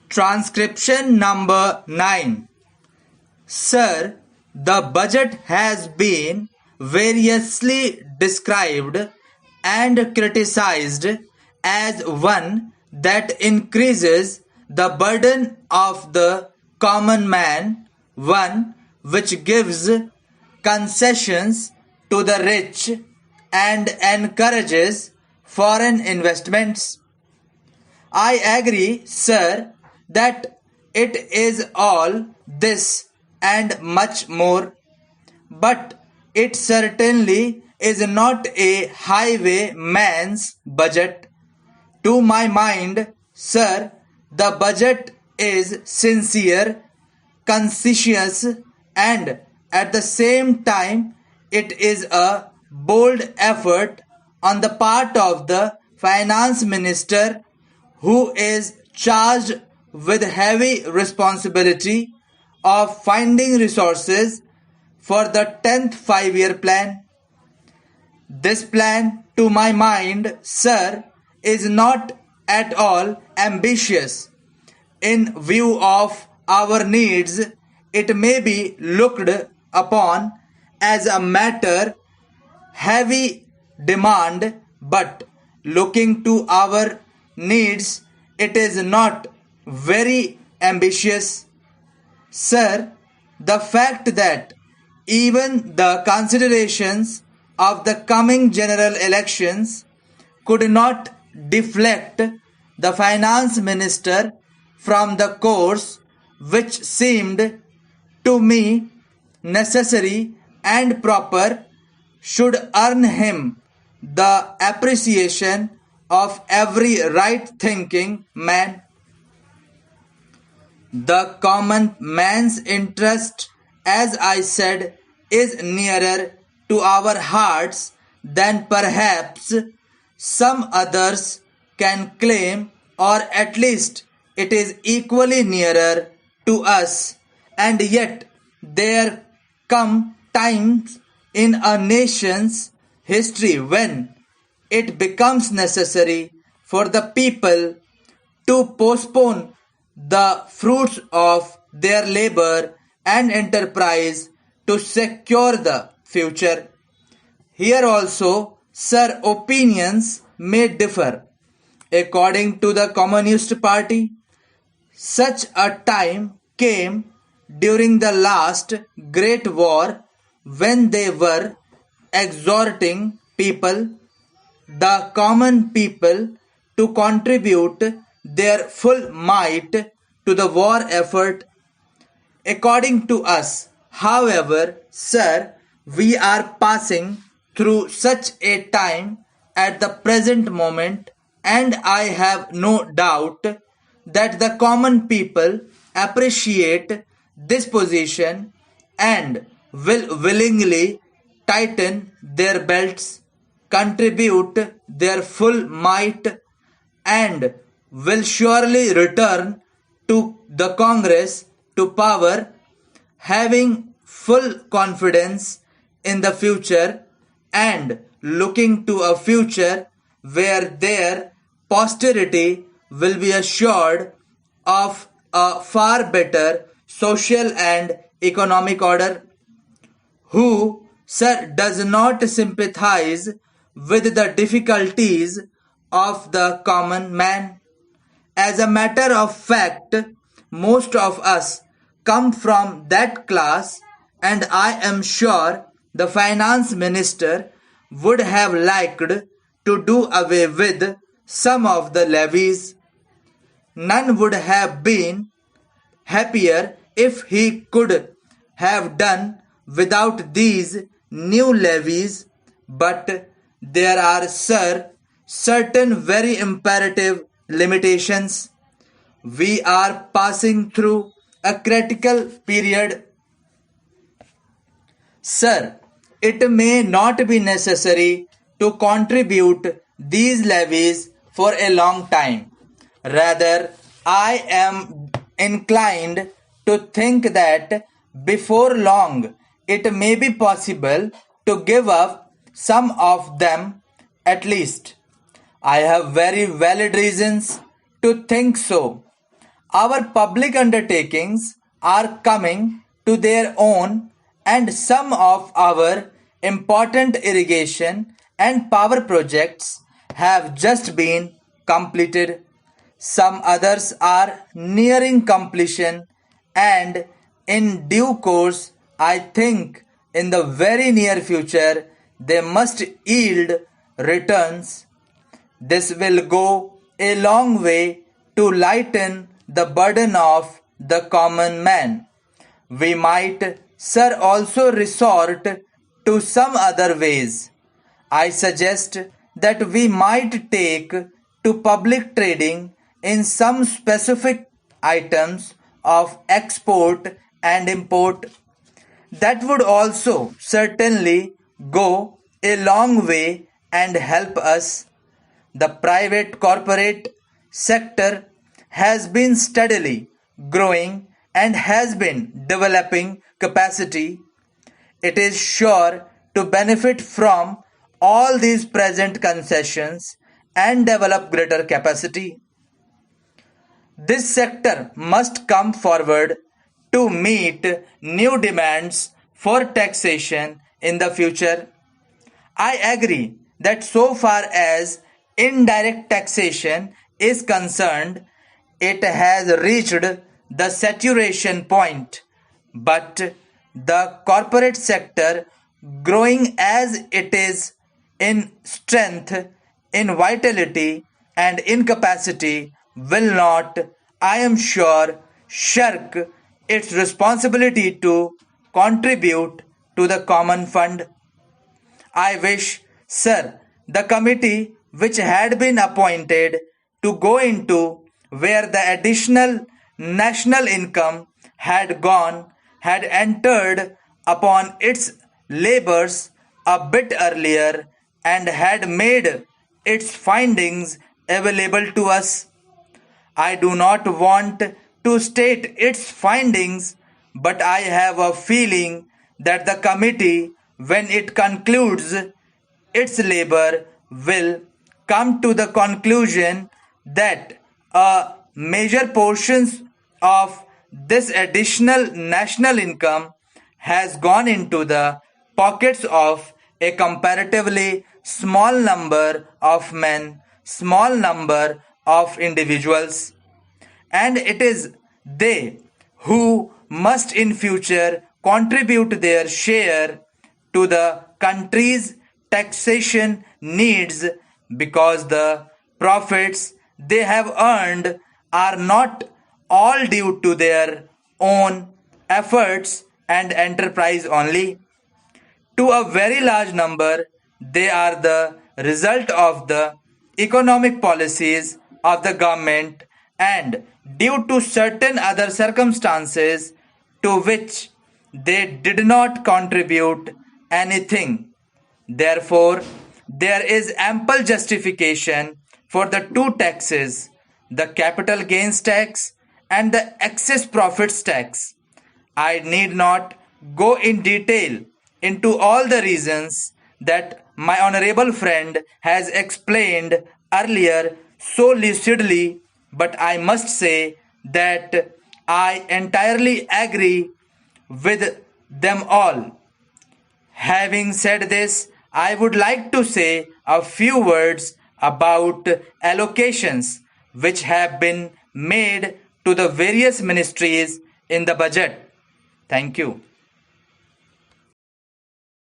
Transcription number 9. Sir, the budget has been variously described and criticized as one that increases the burden of the common man, one which gives concessions to the rich and encourages foreign investments. I agree, sir, that it is all this and much more, but it certainly is not a highwayman's budget. To my mind, sir, the budget is sincere, conscientious, and at the same time, it is a bold effort on the part of the finance minister who is charged with heavy responsibility of finding resources for the 10th five-year plan. This plan, to my mind, sir, is not at all ambitious. In view of our needs, it may be looked upon as a matter heavy demand, but looking to our needs, it is not very ambitious. Sir, the fact that even the considerations of the coming general elections could not deflect the finance minister from the course which seemed to me necessary and proper should earn him the appreciation of every right-thinking man. The common man's interest, as I said, is nearer to our hearts than perhaps some others can claim, or at least it is equally nearer to us. And yet there come times in a nation's history when it becomes necessary for the people to postpone the fruits of their labor and enterprise to secure the future. Here also, sir, opinions may differ. According to the Communist Party, such a time came during the last Great War when they were exhorting people, the common people, to contribute their full might to the war effort. According to us, however, sir, we are passing through such a time at the present moment, and I have no doubt that the common people appreciate this position and will willingly tighten their belts, contribute their full might, and will surely return to the Congress to power, having full confidence in the future and looking to a future where their posterity will be assured of a far better social and economic order. Who, sir, does not sympathize with the difficulties of the common man? As a matter of fact, most of us come from that class, and I am sure the finance minister would have liked to do away with some of the levies. None would have been happier if he could have done without these new levies, but there are, sir, certain very imperative limitations. We are passing through a critical period. Sir, it may not be necessary to contribute these levies for a long time. Rather, I am inclined to think that before long it may be possible to give up some of them at least. I have very valid reasons to think so. Our public undertakings are coming to their own, and some of our important irrigation and power projects have just been completed. Some others are nearing completion, and in due course, I think in the very near future, they must yield returns. This will go a long way to lighten the burden of the common man. We might, sir, also resort to some other ways. I suggest that we might take to public trading in some specific items of export and import. That would also certainly go a long way and help us. The private corporate sector has been steadily growing and has been developing capacity. It is sure to benefit from all these present concessions and develop greater capacity. This sector must come forward to meet new demands for taxation in the future. I agree that so far as indirect taxation is concerned, it has reached the saturation point, but the corporate sector, growing as it is in strength, in vitality, and in capacity, will not, I am sure, shirk its responsibility to contribute to the common fund. I wish, sir, the committee which had been appointed to go into where the additional national income had gone had entered upon its labors a bit earlier and had made its findings available to us. I do not want to state its findings, but I have a feeling that the committee, when it concludes its labor, will come to the conclusion that a major portions of this additional national income has gone into the pockets of a comparatively small number of men, small number of individuals, and it is they who must in future contribute their share to the country's taxation needs, because the profits they have earned are not all due to their own efforts and enterprise only. To a very large number, they are the result of the economic policies of the government and due to certain other circumstances to which they did not contribute anything. Therefore, there is ample justification for the two taxes, the capital gains tax and the excess profits tax. I need not go in detail into all the reasons that my honorable friend has explained earlier so lucidly, but I must say that I entirely agree with them all. Having said this, I would like to say a few words about allocations which have been made to the various ministries in the budget. Thank you.